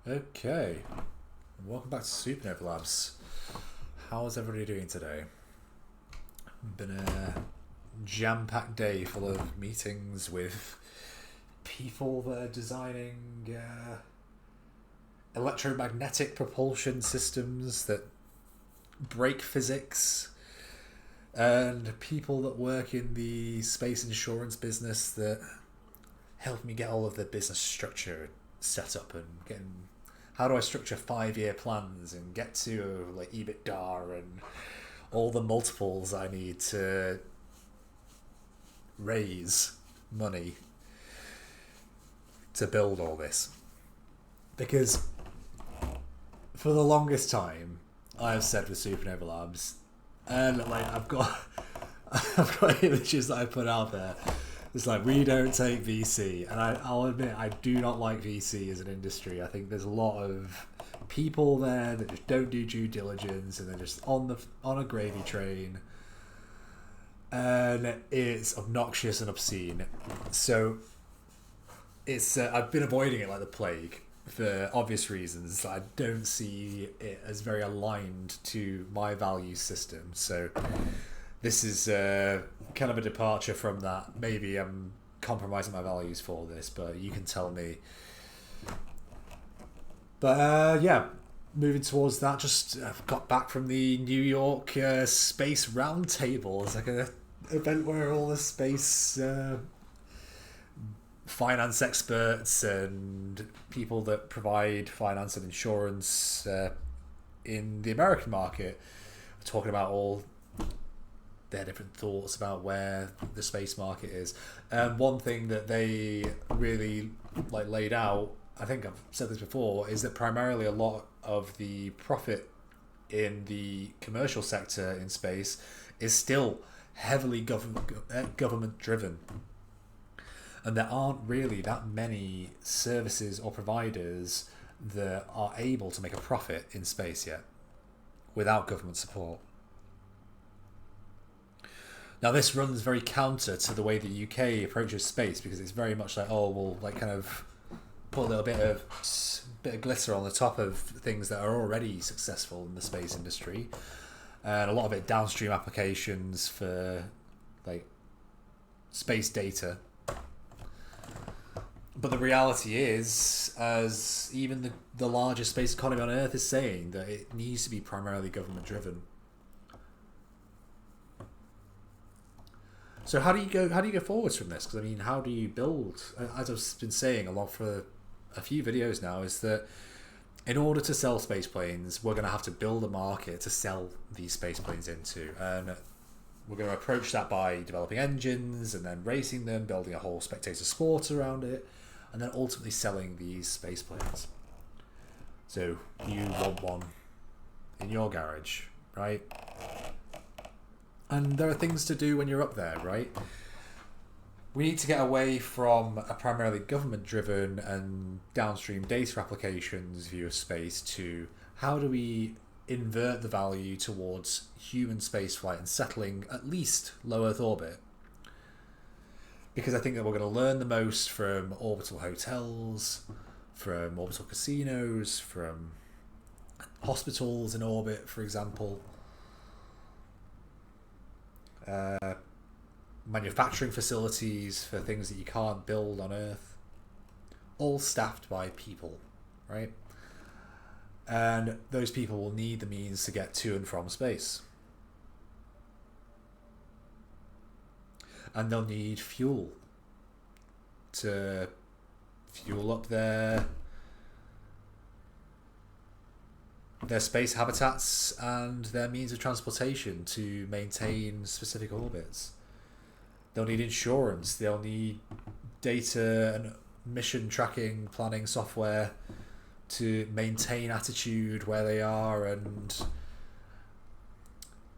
Okay, welcome back to Supernova Labs. How's everybody doing today? Been a jam-packed day full of meetings with people that are designing electromagnetic propulsion systems that break physics, and people that work in the space insurance business that help me get all of the business structure set up and getting how do I structure 5 year plans and get to like EBITDA and all the multiples I need to raise money to build all this. Because for the longest time, I've said with Supernova Labs, and like I've got images that I put out there. It's like we don't take VC, and I'll admit I do not like VC as an industry. I think there's a lot of people there that just don't do due diligence, and they're just on a gravy train, and it's obnoxious and obscene. So it's I've been avoiding it like the plague for obvious reasons. I don't see it as very aligned to my value system. So this is kind of a departure from that. Maybe I'm compromising my values for this, but you can tell me. But yeah, moving towards that, just I've got back from the New York Space Roundtable. It's like a event where all the space finance experts and people that provide finance and insurance in the American market are talking about all their different thoughts about where the space market is. And one thing that they really like laid out, I think I've said this before, is that primarily a lot of the profit in the commercial sector in space is still heavily government driven. And there aren't really that many services or providers that are able to make a profit in space yet without government support. Now this runs very counter to the way the UK approaches space, because it's very much like, oh, we'll like kind of put a little bit of glitter on the top of things that are already successful in the space industry, and a lot of it downstream applications for like space data. But the reality is, as even the largest space economy on Earth is saying, that it needs to be primarily government driven. So how do you go forwards from this? Because I mean, how do you build? As I've been saying a lot for a few videos now, is that in order to sell space planes, we're going to have to build a market to sell these space planes into, and we're going to approach that by developing engines and then racing them, building a whole spectator sport around it, and then ultimately selling these space planes. So you want one in your garage, right? And there are things to do when you're up there, right? We need to get away from a primarily government-driven and downstream data applications view of space to how do we invert the value towards human spaceflight and settling at least low Earth orbit. Because I think that we're going to learn the most from orbital hotels, from orbital casinos, from hospitals in orbit, for example. Manufacturing facilities for things that you can't build on Earth, all staffed by people, right? And those people will need the means to get to and from space. And they'll need fuel to fuel up their space habitats and their means of transportation to maintain specific orbits. They'll need insurance. They'll need data and mission tracking planning software to maintain attitude where they are. And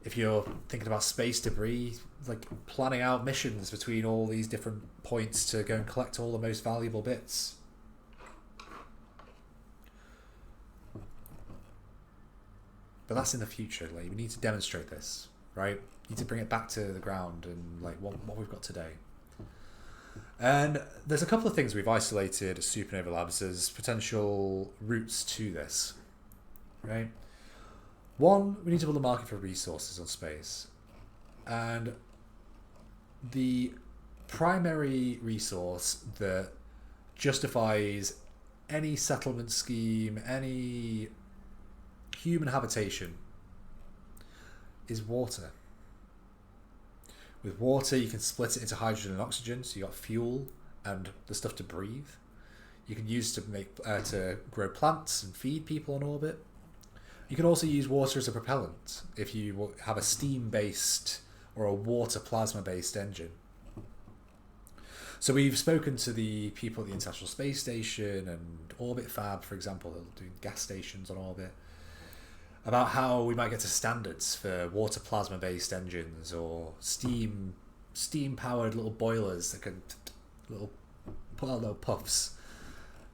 if you're thinking about space debris, like planning out missions between all these different points to go and collect all the most valuable bits. But that's in the future. Like, we need to demonstrate this, right? You need to bring it back to the ground and like what we've got today. And there's a couple of things we've isolated as Supernova Labs as potential routes to this, right? One, we need to build a market for resources on space. And the primary resource that justifies any settlement scheme, any human habitation is water. With water, you can split it into hydrogen and oxygen, so you got fuel and the stuff to breathe. You can use to grow plants and feed people on orbit. You can also use water as a propellant if you have a steam-based or a water plasma-based engine. So we've spoken to the people at the International Space Station and Orbit Fab, for example, that are doing gas stations on orbit, about how we might get to standards for water plasma-based engines or steam-powered little boilers that can put out little puffs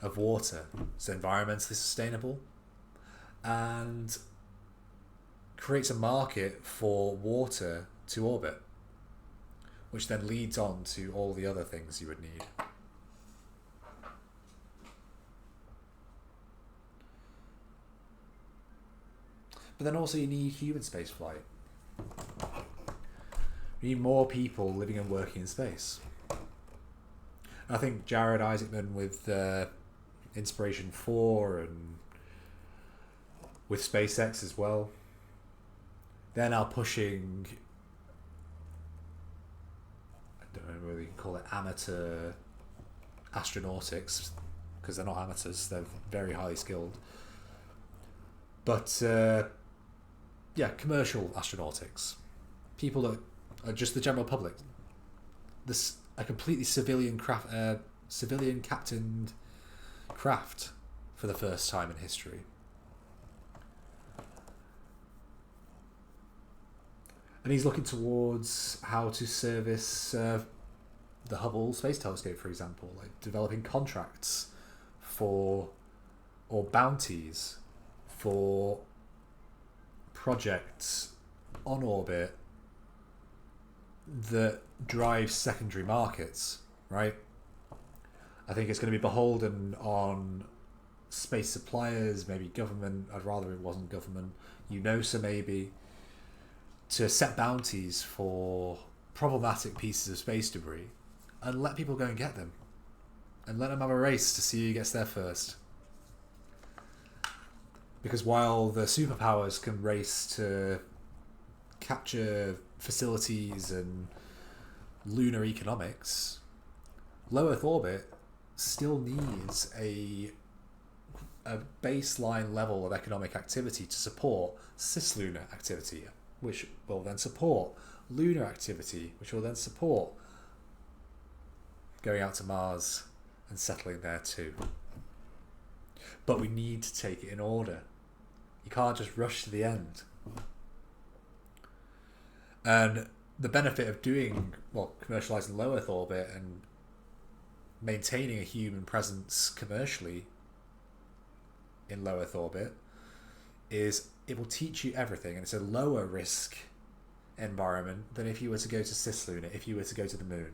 of water. So environmentally sustainable and creates a market for water to orbit, which then leads on to all the other things you would need. But then also you need human spaceflight. You need more people living and working in space. And I think Jared Isaacman with Inspiration 4 and with SpaceX as well, they're now pushing, I don't know whether you can call it amateur astronautics, because they're not amateurs, they're very highly skilled. But commercial astronautics. People that are just the general public. A completely civilian captained craft for the first time in history. And he's looking towards how to service the Hubble Space Telescope, for example, like developing contracts or bounties for projects on orbit that drive secondary markets, right? I think it's going to be beholden on space suppliers, maybe government. I'd rather it wasn't government. UNOSA maybe, to set bounties for problematic pieces of space debris and let people go and get them and let them have a race to see who gets there first. Because while the superpowers can race to capture facilities and lunar economics, low Earth orbit still needs a baseline level of economic activity to support cislunar activity, which will then support lunar activity, which will then support going out to Mars and settling there too. But we need to take it in order. You can't just rush to the end. And the benefit of commercializing low Earth orbit and maintaining a human presence commercially in low Earth orbit is it will teach you everything, and it's a lower risk environment than if you were to go to cislunar, if you were to go to the moon.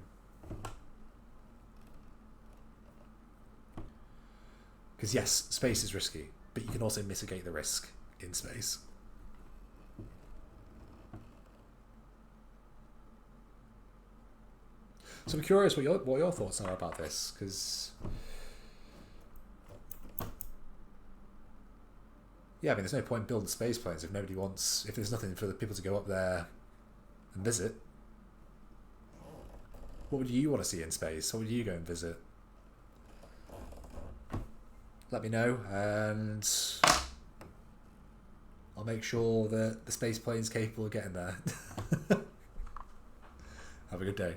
Because yes, space is risky, but you can also mitigate the risk in space. So I'm curious what your thoughts are about this, because there's no point in building space planes if there's nothing for the people to go up there and visit. What would you want to see in space? What would you go and visit? Let me know, and I'll make sure that the space plane's capable of getting there. Have a good day.